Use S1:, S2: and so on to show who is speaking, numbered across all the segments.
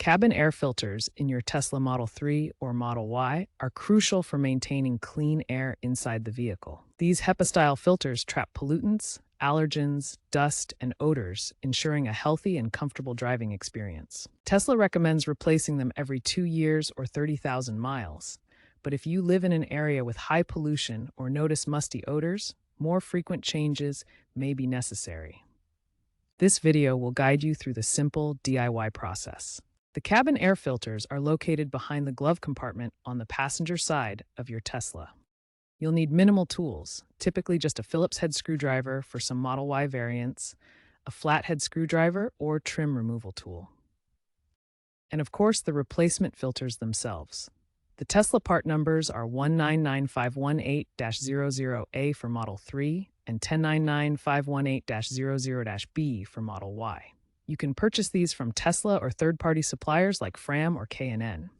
S1: Cabin air filters in your Tesla Model 3 or Model Y are crucial for maintaining clean air inside the vehicle. These HEPA-style filters trap pollutants, allergens, dust, and odors, ensuring a healthy and comfortable driving experience. Tesla recommends replacing them every 2 years or 30,000 miles. But if you live in an area with high pollution or notice musty odors, more frequent changes may be necessary. This video will guide you through the simple DIY process. The cabin air filters are located behind the glove compartment on the passenger side of your Tesla. You'll need minimal tools, typically just a Phillips head screwdriver for some Model Y variants, a flathead screwdriver, or trim removal tool. And of course, the replacement filters themselves. The Tesla part numbers are 1999518-00A for Model 3 and 1099518-00-B for Model Y. You can purchase these from Tesla or third-party suppliers like Fram or K&N.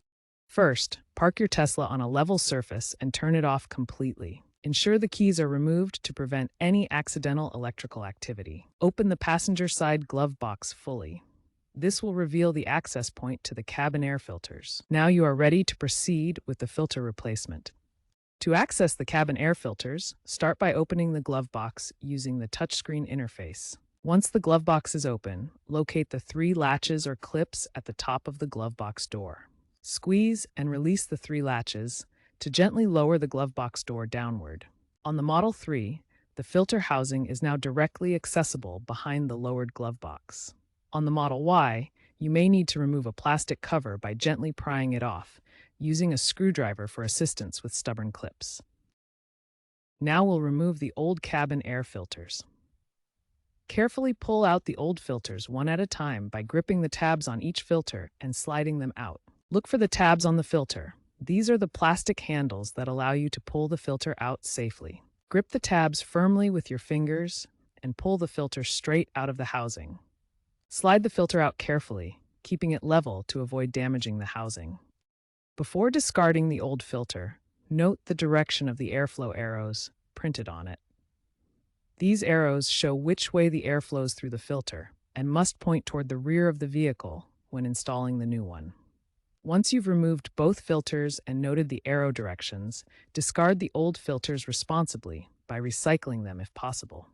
S1: First, park your Tesla on a level surface and turn it off completely. Ensure the keys are removed to prevent any accidental electrical activity. Open the passenger side glove box fully. This will reveal the access point to the cabin air filters. Now you are ready to proceed with the filter replacement. To access the cabin air filters, start by opening the glove box using the touchscreen interface. Once the glove box is open, locate the 3 latches or clips at the top of the glove box door. Squeeze and release the 3 latches to gently lower the glove box door downward. On the Model 3, the filter housing is now directly accessible behind the lowered glove box. On the Model Y, you may need to remove a plastic cover by gently prying it off, using a screwdriver for assistance with stubborn clips. Now we'll remove the old cabin air filters. Carefully pull out the old filters one at a time by gripping the tabs on each filter and sliding them out. Look for the tabs on the filter. These are the plastic handles that allow you to pull the filter out safely. Grip the tabs firmly with your fingers and pull the filter straight out of the housing. Slide the filter out carefully, keeping it level to avoid damaging the housing. Before discarding the old filter, note the direction of the airflow arrows printed on it. These arrows show which way the air flows through the filter and must point toward the rear of the vehicle when installing the new one. Once you've removed both filters and noted the arrow directions, discard the old filters responsibly by recycling them if possible.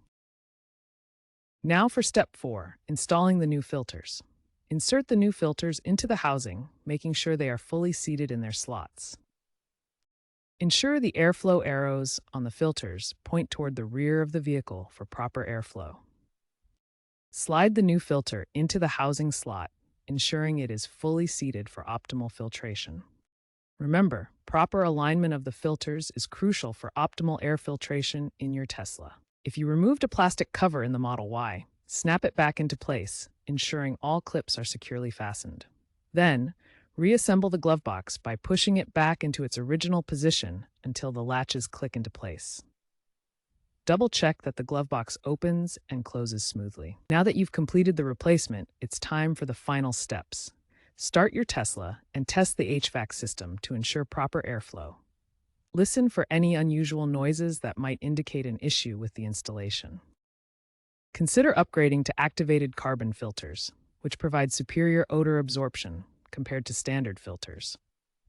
S1: Now for step 4, installing the new filters. Insert the new filters into the housing, making sure they are fully seated in their slots. Ensure the airflow arrows on the filters point toward the rear of the vehicle for proper airflow. Slide the new filter into the housing slot, ensuring it is fully seated for optimal filtration. Remember, proper alignment of the filters is crucial for optimal air filtration in your Tesla. If you removed a plastic cover in the Model Y, snap it back into place, ensuring all clips are securely fastened. Then, reassemble the glove box by pushing it back into its original position until the latches click into place. Double-check that the glove box opens and closes smoothly. Now that you've completed the replacement, it's time for the final steps. Start your Tesla and test the HVAC system to ensure proper airflow. Listen for any unusual noises that might indicate an issue with the installation. Consider upgrading to activated carbon filters, which provide superior odor absorption compared to standard filters.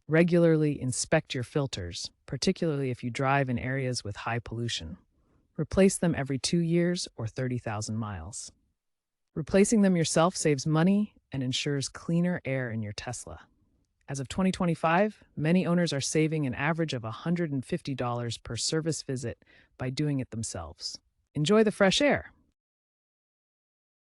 S1: Regularly inspect your filters, particularly if you drive in areas with high pollution. Replace them every 2 years or 30,000 miles. Replacing them yourself saves money and ensures cleaner air in your Tesla. As of 2025, many owners are saving an average of $150 per service visit by doing it themselves. Enjoy the fresh air!